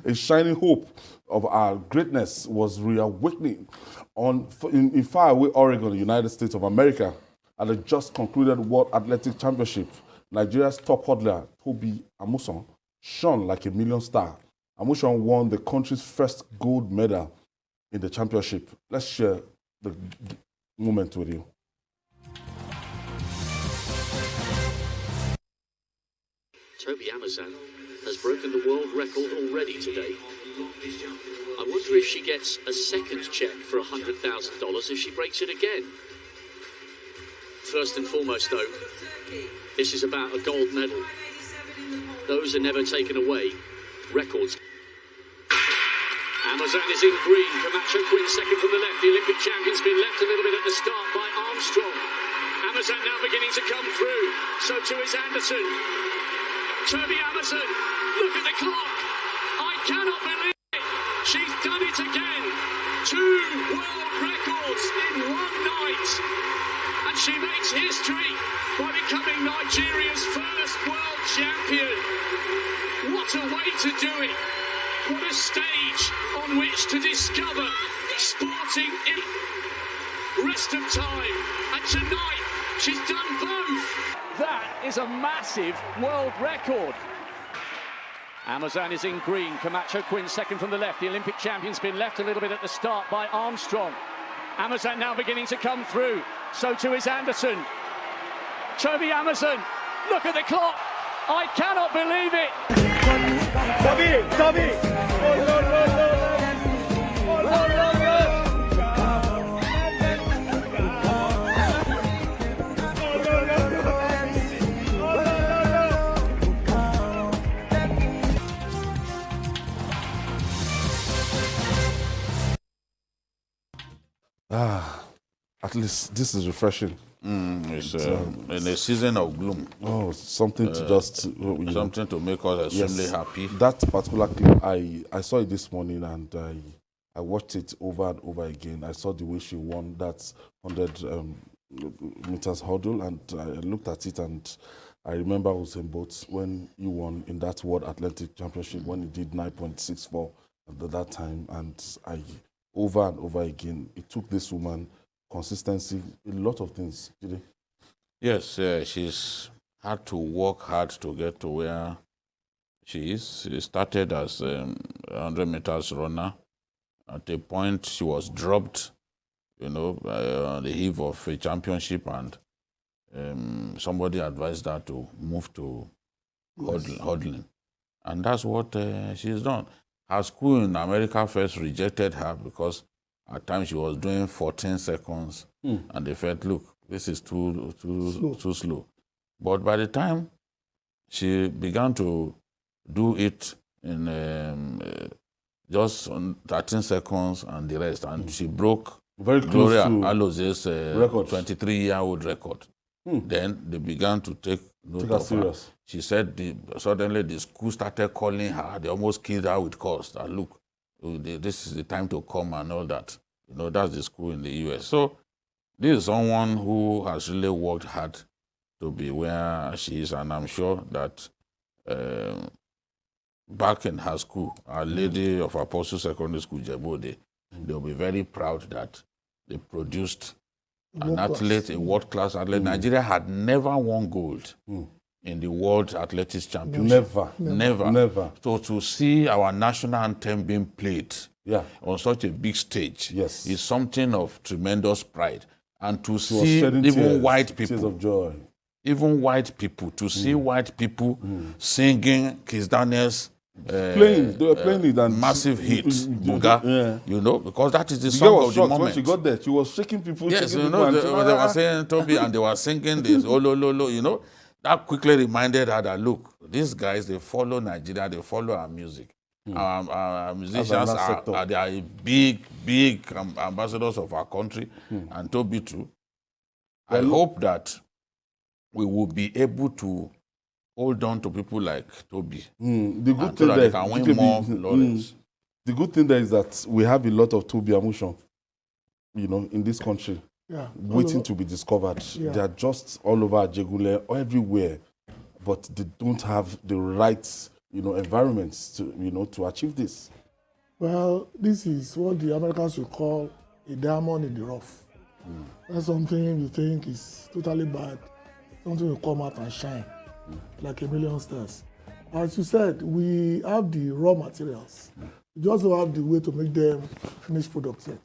a shining hope of our greatness was reawakening in faraway Oregon, the United States of America, at the just concluded World Athletic Championship. Nigeria's top hurdler, Toby Amusan, shone like a million star. Amusan won the country's first gold medal in the championship. Let's share the moment with you. Toby Amusan has broken the world record already today. I wonder if she gets a second check for $100,000 if she breaks it again. First and foremost, though, this is about a gold medal. Those are never taken away. Records. Amusan is in green. Camacho Quinn second from the left. The Olympic champion's been left a little bit at the start by Armstrong. Amusan now beginning to come through. So too is Anderson. Toby Amusan, look at the clock. I cannot believe it. She's done it again. 2 world records in one night. And she makes history by becoming Nigeria's first world champion. What a way to do it. What a stage on which to discover sporting in rest of time. And tonight, she's done both. That is a massive world record. Amusan is in green. Camacho Quinn second from the left. The Olympic champion's been left a little bit at the start by Armstrong. Amusan now beginning to come through. So too is Anderson. Toby Amusan, look at the clock. I cannot believe it. Toby. At least this is refreshing. It's in a season of gloom. Oh, something to just something to make us extremely happy. That particular clip, I saw it this morning and I watched it over and over again. I saw the way she won that 100 meters hurdle, and I looked at it and I remember Usain Bolt when he won in that World Athletic Championship when he did 9.64 at that time, and I over and over again it took this woman consistency, a lot of things. Yes, she's had to work hard to get to where she is. She started as a 100 meters runner. At a point, she was dropped, on the eve of a championship, and somebody advised her to move to hurdling. And that's what she's done. Her school in America first rejected her because at times she was doing 14 seconds, and they felt, look, this is too slow. But by the time she began to do it in just 13 seconds and the rest, and she broke very close Gloria to Aloze's 23-year-old record. Then they began to take note of her. She said suddenly the school started calling her. They almost killed her with calls. That look, this is the time to come and all that. That's the school in the US. So this is someone who has really worked hard to be where she is, and I'm sure that back in her school, Our Lady of Apostle Secondary School, Jebode, they'll be very proud that they produced an athlete, a world-class athlete. Nigeria had never won gold in the World Athletics Championship. Never. So to see our national anthem being played on such a big stage is something of tremendous pride. And to see even white people, of joy. Even white people, to see white people singing Kiss Daniels, they were playing it and massive hits, Buga, because that is the song of the moment. When she got there, she was shaking people. Yes, they were saying Toby and they were singing this, oh, lo. That quickly reminded her that, look, these guys, they follow Nigeria, they follow our music. Our musicians are big ambassadors of our country, and Toby too. I hope that we will be able to hold on to people like Toby. The good so thing that they can win more laurels. The good thing there is that we have a lot of Toby Amusan, in this country, waiting to be discovered. They are just all over Ajegule or everywhere, but they don't have the right, environments to, to achieve this? Well, this is what the Americans would call a diamond in the rough. That's something you think is totally bad. Something will come out and shine like a million stars. As you said, we have the raw materials. We just don't have the way to make them finished products yet.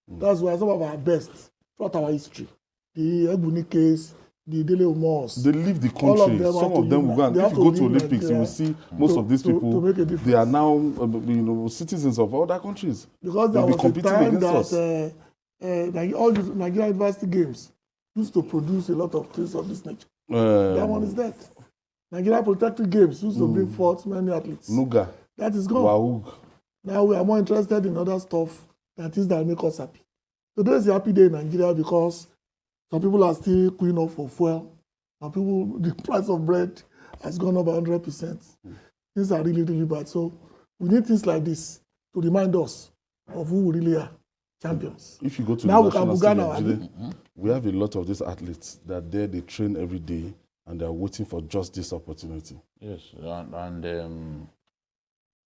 That's why some of our best throughout our history, the Egbuni case, the Dele Umos, They leave the all of country. them Some have of to them leave will go and Ni- they if have you go to to leave Olympics, you will Nigeria see most of these to people. make a They are difference. now, citizens of other countries. Because there They'll be was a competing time against that all the Nigerian university games used to produce a lot of things of this nature. That one is that. Nigerian Polytechnic Games used to bring forth many athletes. Nuga, That is gone. Waug. Now we are more interested in other stuff that make us happy. Today is a happy day in Nigeria because some people are still queuing up for fuel. Some people, the price of bread has gone up by 100%. Things are really, really bad. So we need things like this to remind us of who we really are, champions. If you go to Now the we can national Bugana stadium today, we have a lot of these athletes that they train every day and they're waiting for just this opportunity. Yes, and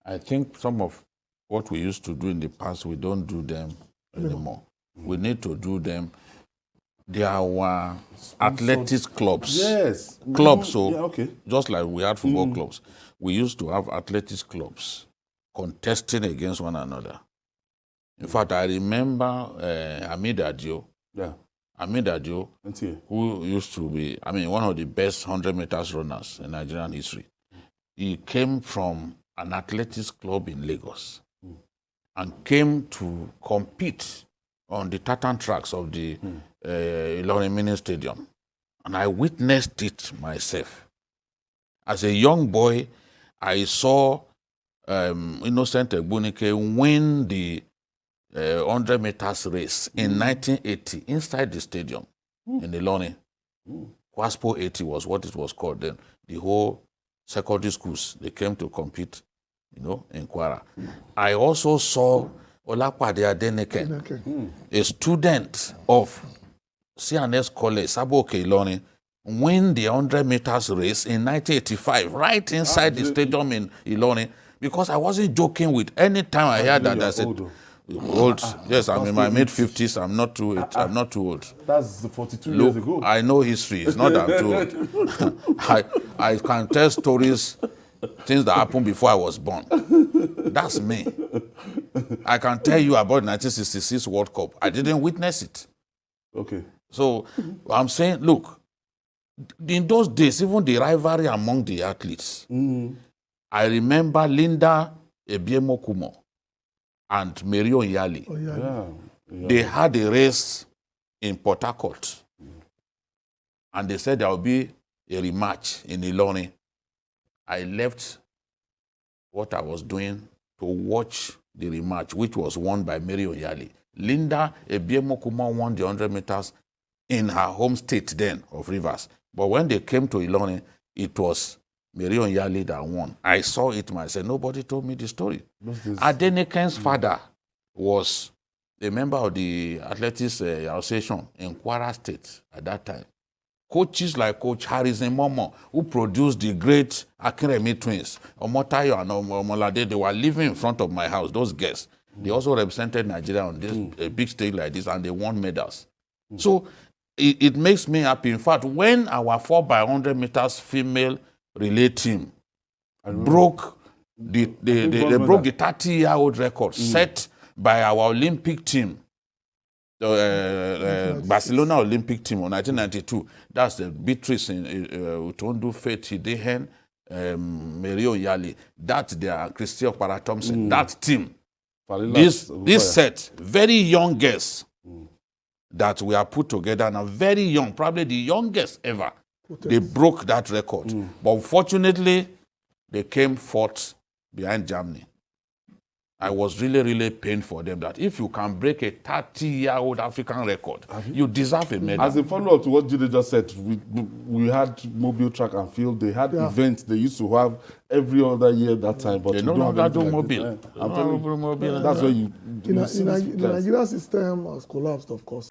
I think some of what we used to do in the past, we don't do them anymore. We need to do them. There are our athletics clubs. Yes. Clubs, so yeah, okay. just like we had football clubs, we used to have athletics clubs contesting against one another. In fact, I remember Amid Adio. Yeah. Amid Adio, NTA. who used to be, one of the best 100 meters runners in Nigerian history. He came from an athletics club in Lagos and came to compete on the tartan tracks of the Ilorin Mini Stadium. And I witnessed it myself. As a young boy, I saw Innocent Egbunike win the 100 meters race in 1980 inside the stadium in Ilorin. Kwaspo 80 was what it was called then. The whole secondary schools, they came to compete, in Kwara. I also saw Olapade Adenike, a student of CNS College, Saboke Ilorin, win the 100 meters race in 1985, right inside the stadium in Ilorin, because I wasn't joking with any time I heard that. I said, old. Yes, I'm in my mid-50s. I'm not too old. That's 42 years ago. I know history. It's not that I'm too old. I can tell stories, things that happened before I was born. That's me. I can tell you about 1966 World Cup. I didn't witness it. Okay. So I'm saying, look, in those days, even the rivalry among the athletes, I remember Linda Ebiemokumo and Mary Onyali. Yeah. They had a race in Port Harcourt. And they said there will be a rematch in Ilorin. I left what I was doing to watch the rematch, which was won by Mary Onyali. Linda Ebiemokuma won the 100 meters in her home state then of Rivers. But when they came to Ilorin, it was Mary Onyali that won. I saw it myself. Nobody told me the story. Adenike's father was a member of the Athletics Association in Kwara State at that time. Coaches like Coach Harrison Momo, who produced the great Akinremi twins, Omotayo and Omolade, they were living in front of my house, those guests. They also represented Nigeria on this big stage like this, and they won medals. So it makes me happy. In fact, when our 4x100 meters female relay team broke the 30-year-old record set by our Olympic team, Barcelona Olympic team of 1992. That's the Beatrice in Utondu, Faith Hidehen, Mary Onyali. That's their Christian Para Thompson. That team. This set, very young girls that we are put together now, very young, probably the youngest ever. They broke that record. But unfortunately, they came fourth behind Germany. I was really, really pained for them that if you can break a 30-year-old African record, you deserve a medal. As a follow-up to what Jide just said, we had mobile track and field. They had events they used to have every other year that time. But they no longer do mobile. I'm telling you, that's where you... The Nigerian system has collapsed, of course.